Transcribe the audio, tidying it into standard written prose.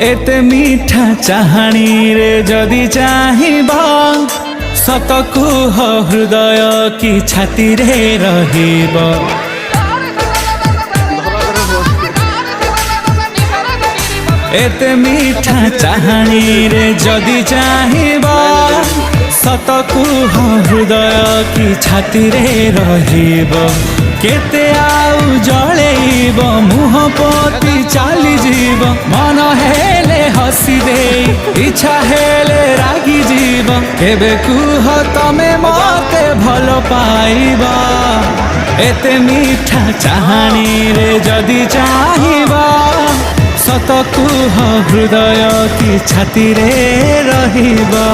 एते मीठा चाहाणी रे जदि चाहिबा सत कुह हृदय कि छाती रे रहिबा। एते मीठा चाहाणी रे जदि चाहिबा सत कुह हृदय कि छाती रे रहिबा। केते आउ जळेइब मुह पोती चाली जीव मन हेले हसी दे इच्छा हेले रागी जीव। केबे कुह तमे मते भल पाइबा एते मीठा चाहाणी रे जदि चाहिबा सत कुह हृदय कि छाती रे रहिबा।